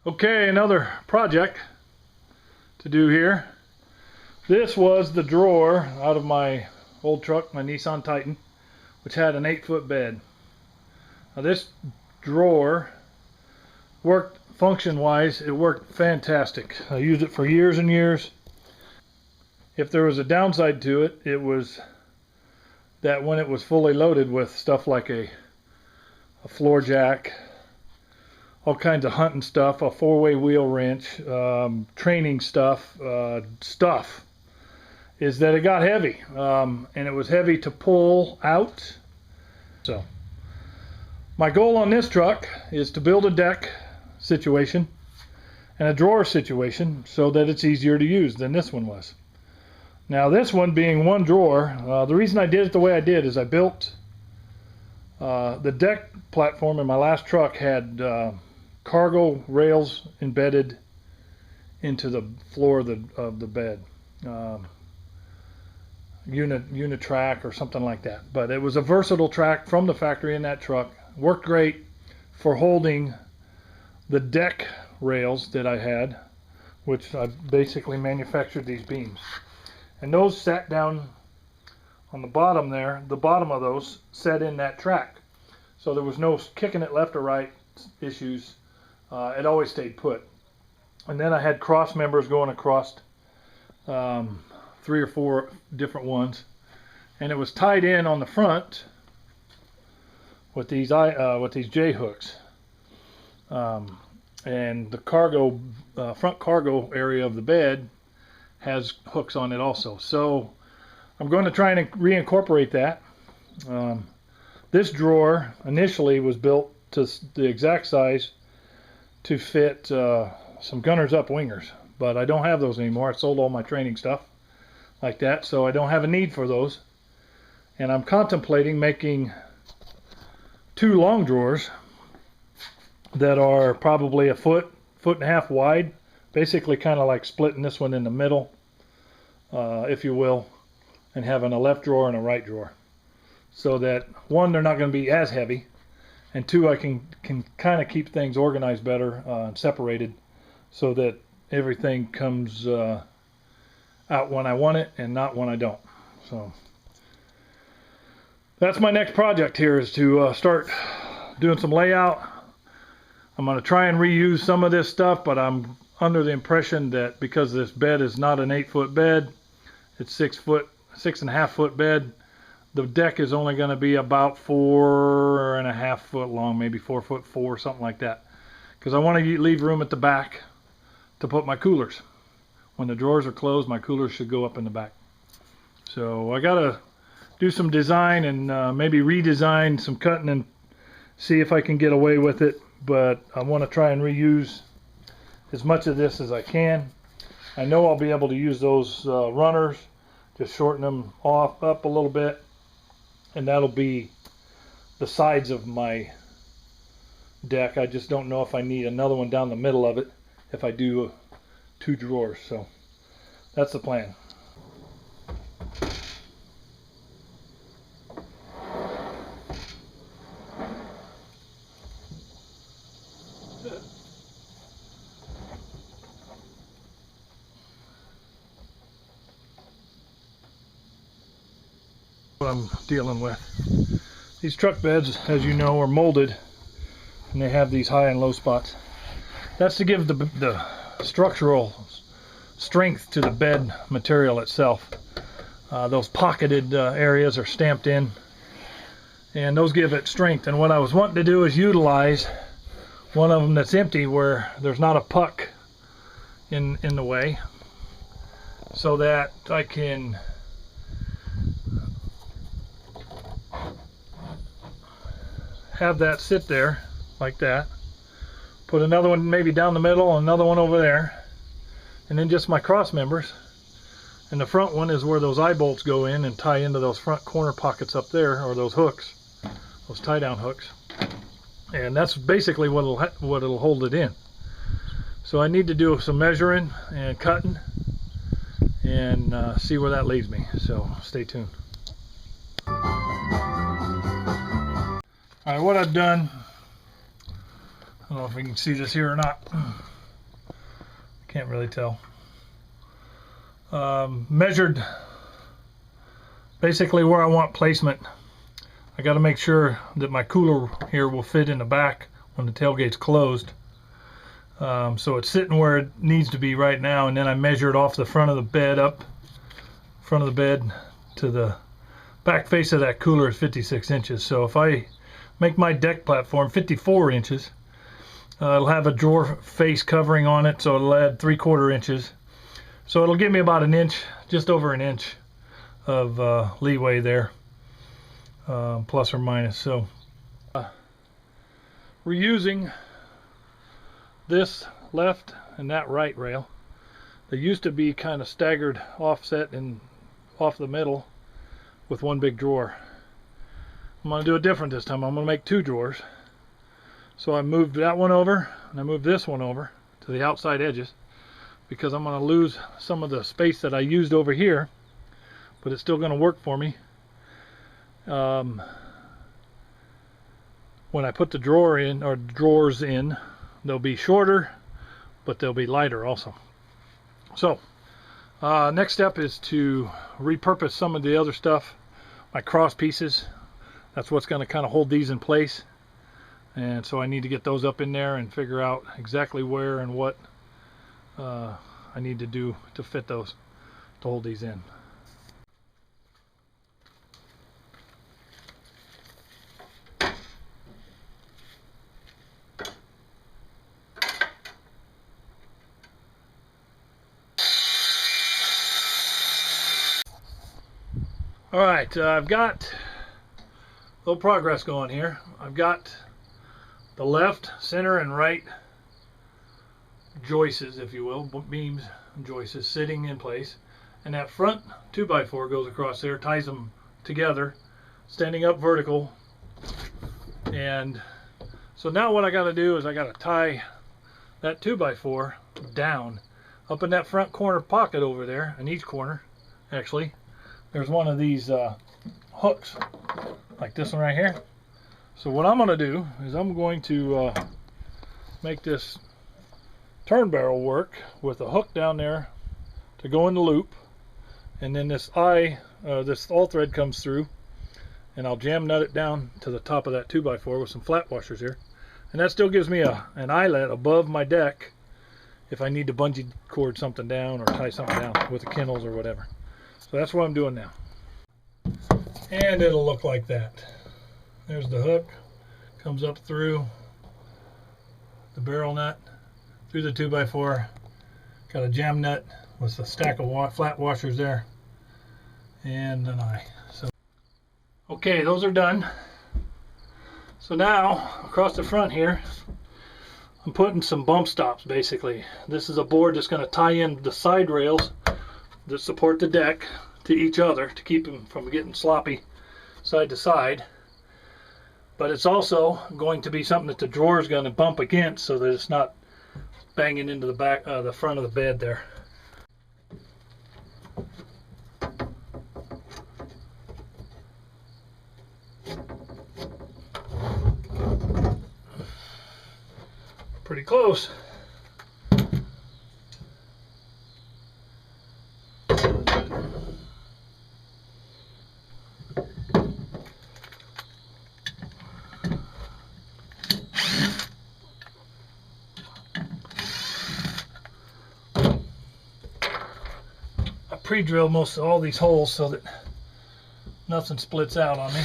Okay, another project to do here. This was the drawer out of my old truck, my Nissan Titan, which had an 8-foot bed. Now this drawer worked function-wise, it worked fantastic. I used it for years and years. If there was a downside to it, it was that when it was fully loaded with stuff like a floor jack, all kinds of hunting stuff, a 4-way wheel wrench, training stuff, is that it got heavy. And it was heavy to pull out. So my goal on this truck is to build a deck situation and a drawer situation so that it's easier to use than this one was. Now this one being one drawer, the reason I did it the way I did is I built the deck platform in my last truck had cargo rails embedded into the floor of the bed, Unitrack or something like that. But it was a versatile track from the factory in that truck. Worked great for holding the deck rails that I had, which I basically manufactured these beams. And those sat down on the bottom there. The bottom of those set in that track. So there was no kicking it left or right issues. It always stayed put. And then I had cross members going across 3 or 4 different ones. And it was tied in on the front with these J hooks. And the cargo, front cargo area of the bed has hooks on it also. So I'm going to try and reincorporate that. This drawer initially was built to the exact size to fit some Gunners Up wingers, but I don't have those anymore. I sold all my training stuff like that, so I don't have a need for those. And I'm contemplating making 2 long drawers that are probably a foot and a half wide, basically kind of like splitting this one in the middle, if you will, and having a left drawer and a right drawer, so that 1, they're not going to be as heavy, and 2, I can kind of keep things organized better and separated so that everything comes out when I want it and not when I don't. So that's my next project here, is to start doing some layout. I'm going to try and reuse some of this stuff, but I'm under the impression that because this bed is not an 8-foot bed, it's 6.5 foot bed, the deck is only going to be about 4.5 foot long, maybe 4'4", something like that. Because I want to leave room at the back to put my coolers. When the drawers are closed, my coolers should go up in the back. So I got to do some design and maybe redesign some cutting and see if I can get away with it. But I want to try and reuse as much of this as I can. I know I'll be able to use those runners, just shorten them up a little bit, and that'll be the sides of my deck. I just don't know if I need another one down the middle of it if I do 2 drawers. So that's the plan. What I'm dealing with. These truck beds, as you know, are molded, and they have these high and low spots. That's to give the structural strength to the bed material itself. Those pocketed areas are stamped in, and those give it strength. And what I was wanting to do is utilize one of them that's empty, where there's not a puck in the way, so that I can have that sit there like that, put another one maybe down the middle, another one over there, and then just my cross members. And the front one is where those eye bolts go in and tie into those front corner pockets up there, or those hooks, those tie down hooks. And that's basically what it'll hold it in. So I need to do some measuring and cutting and see where that leads me. So stay tuned. Alright, what I've done, don't know if you can see this here or not. Can't really tell. Measured basically where I want placement. I got to make sure that my cooler here will fit in the back when the tailgate's closed. So it's sitting where it needs to be right now, and then I measured off the front of the bed up, front of the bed to the back face of that cooler is 56 inches. So if I make my deck platform 54 inches, it'll have a drawer face covering on it, so it'll add 3/4 inches. So it'll give me about an inch, just over an inch of leeway there, plus or minus. So we're using this left and that right rail. They used to be kind of staggered offset and off the middle with one big drawer. I'm going to do it different this time. I'm going to make 2 drawers. So I moved that one over and I moved this one over to the outside edges because I'm going to lose some of the space that I used over here, but it's still going to work for me. When I put the drawer in, or drawers in, they'll be shorter, but they'll be lighter also. So next step is to repurpose some of the other stuff, my cross pieces. That's what's going to kind of hold these in place, and so I need to get those up in there and figure out exactly where and what I need to do to fit those, to hold these in. Alright, I've got a little progress going here. I've got the left, center, and right joists, if you will, beams and joists sitting in place. And that front 2x4 goes across there, ties them together, standing up vertical. And so now what I got to do is I got to tie that 2x4 down up in that front corner pocket over there, in each corner actually. There's one of these hooks, like this one right here. So what I'm going to do is I'm going to make this turn barrel work with a hook down there to go in the loop, and then this this all thread comes through, and I'll jam nut it down to the top of that 2x4 with some flat washers here, and that still gives me an eyelet above my deck if I need to bungee cord something down or tie something down with the kennels or whatever. So that's what I'm doing now. And it'll look like that. There's the hook. Comes up through the barrel nut, through the 2x4. Got a jam nut with a stack of flat washers there. And an eye. So, okay, those are done. So now, across the front here, I'm putting some bump stops basically. This is a board that's going to tie in the side rails that support the deck to each other to keep them from getting sloppy side to side, but it's also going to be something that the drawer is going to bump against so that it's not banging into the back, the front of the bed there. Pretty close. Pre-drill most of all these holes so that nothing splits out on me.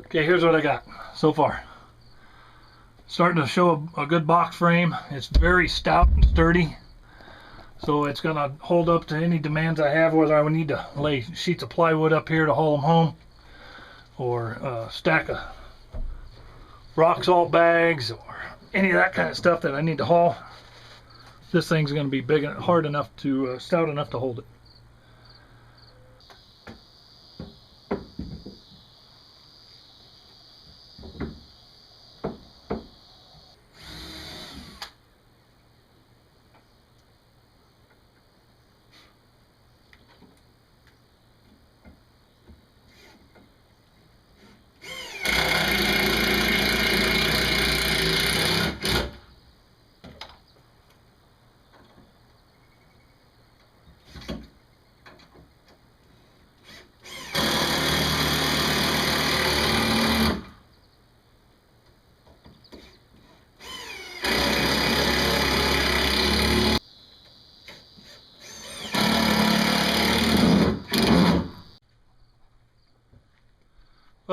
Okay, here's what I got so far. Starting to show a good box frame. It's very stout and sturdy. So it's going to hold up to any demands I have, whether I would need to lay sheets of plywood up here to haul them home, or a stack of rock salt bags, or any of that kind of stuff that I need to haul. This thing's going to be big and hard enough to, stout enough to hold it.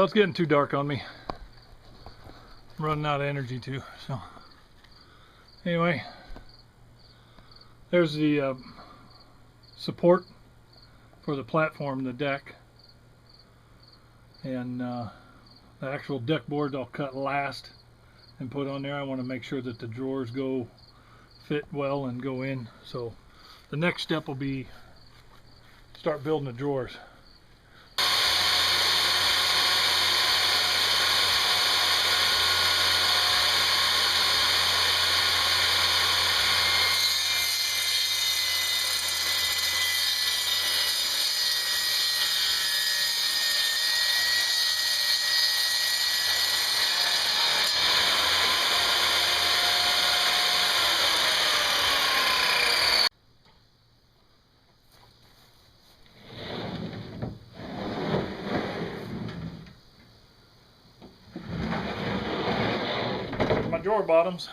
it's getting too dark on me. I'm running out of energy too. So anyway, there's the support for the platform, the deck, and the actual deck board I'll cut last and put on there. I want to make sure that the drawers fit well and go in. So the next step will be start building the drawers. My drawer bottoms.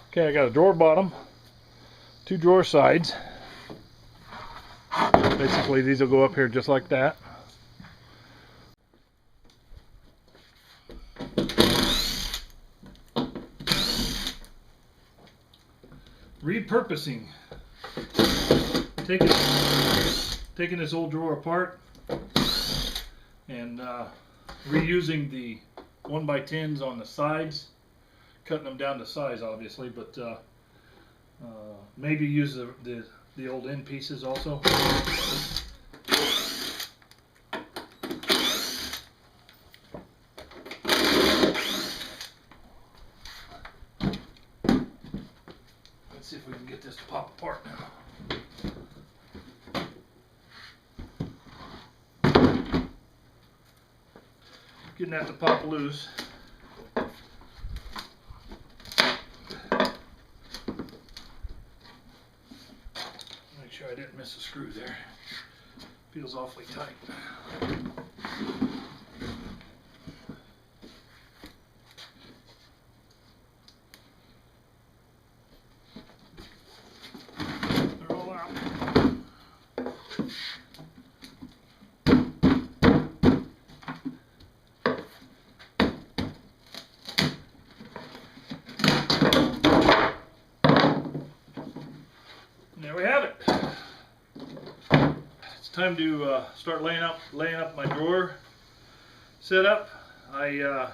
Okay, I got a drawer bottom, 2 drawer sides. Basically, these will go up here just like that. Repurposing. Taking this old drawer apart and reusing the 1x10s on the sides. Cutting them down to size, obviously, but maybe use the old end pieces also. Let's see if we can get this to pop apart now. Getting that to pop loose. I didn't miss a screw there. Feels awfully tight. They're all out. And there we have it. Time to start laying up my drawer setup. I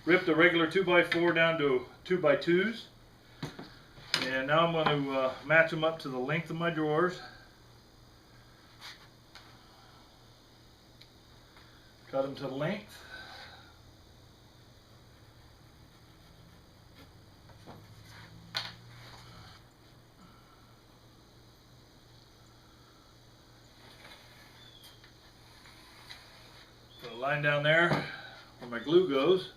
ripped a regular 2x4 down to 2x2s, and now I'm going to match them up to the length of my drawers. Cut them to the length. Put a line down there where my glue goes.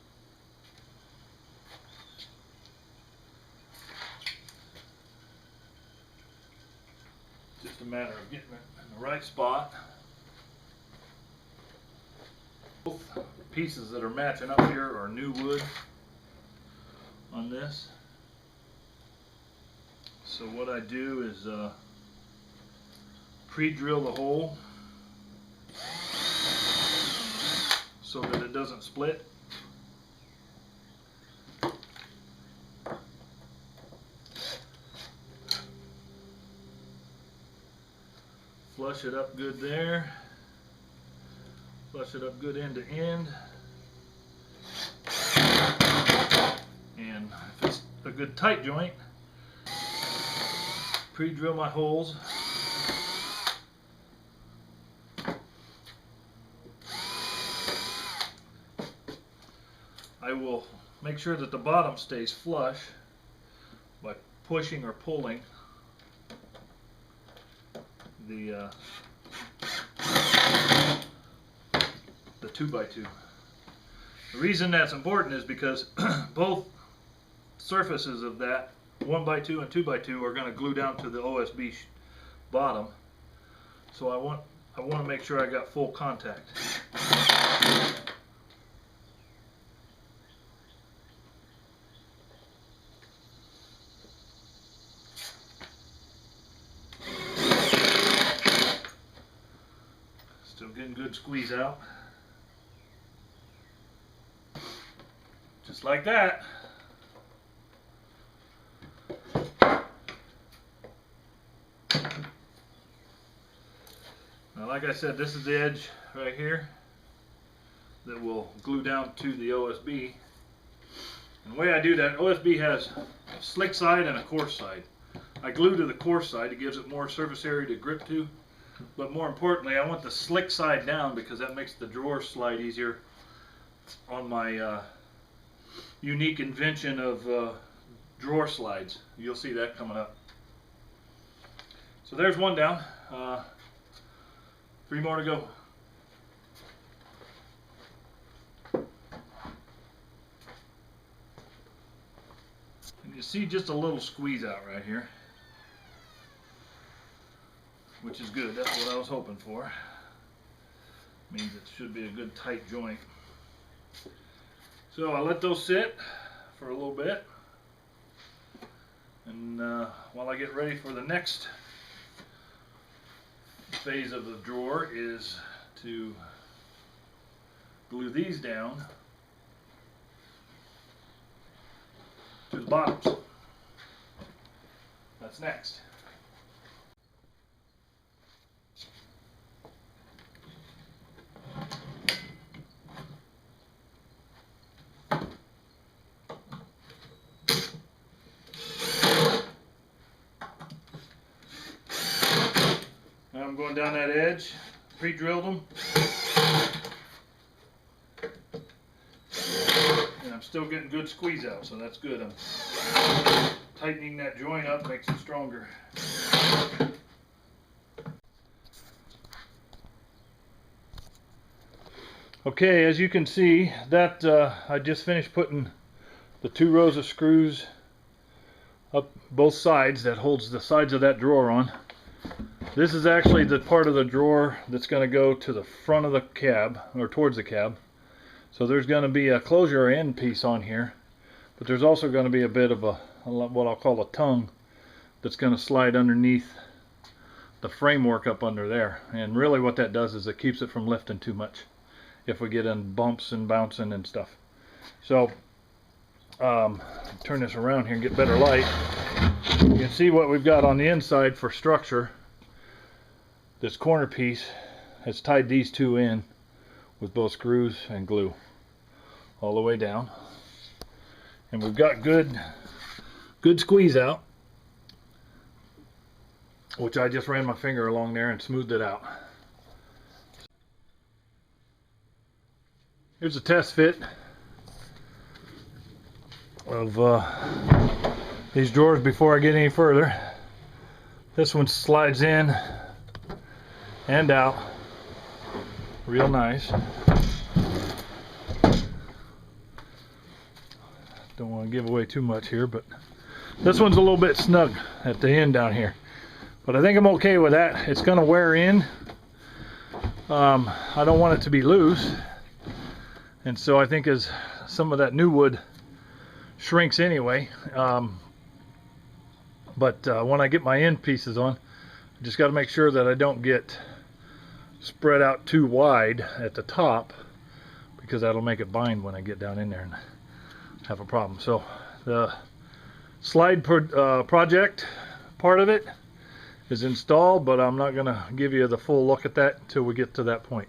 Just a matter of getting it in the right spot. Both pieces that are matching up here are new wood on this. So what I do is pre-drill the hole so that it doesn't split. Flush it up good there. Flush it up good end to end. And if it's a good tight joint, pre-drill my holes. I will make sure that the bottom stays flush by pushing or pulling the 2x2. The reason that's important is because both surfaces of that 1x2 and 2x2 are going to glue down to the OSB bottom. So I want to make sure I got full contact. Still getting good squeeze out. Just like that. Now, like I said, this is the edge right here that will glue down to the OSB. And the way I do that, OSB has a slick side and a coarse side. I glue to the coarse side. It gives it more surface area to grip to. But more importantly, I want the slick side down because that makes the drawer slide easier on my unique invention of drawer slides. You'll see that coming up. So there's one down. 3 more to go. And you see just a little squeeze out right here, which is good. That's what I was hoping for. Means it should be a good tight joint. So I let those sit for a little bit, and while I get ready for the next phase of the drawer is to glue these down to the bottoms. That's next. I'm going down that edge, pre-drilled them, and I'm still getting good squeeze out, so that's good. I'm tightening that joint up, makes it stronger. Okay, as you can see, that I just finished putting the 2 rows of screws up both sides that holds the sides of that drawer on. This is actually the part of the drawer that's going to go to the front of the cab, or towards the cab. So there's going to be a closure end piece on here, but there's also going to be a bit of a what I'll call a tongue that's going to slide underneath the framework up under there. And really what that does is it keeps it from lifting too much if we get in bumps and bouncing and stuff. So turn this around here and get better light. You can see what we've got on the inside for structure. This corner piece has tied these 2 in with both screws and glue all the way down, and we've got good squeeze out, which I just ran my finger along there and smoothed it out. Here's a test fit of these drawers before I get any further. This one slides in and out real nice. Don't want to give away too much here, but this one's a little bit snug at the end down here, but I think I'm okay with that. It's going to wear in. I don't want it to be loose, and so I think as some of that new wood shrinks anyway, but when I get my end pieces on, I just got to make sure that I don't get spread out too wide at the top, because that'll make it bind when I get down in there and have a problem. So the slide project part of it is installed, but I'm not going to give you the full look at that until we get to that point.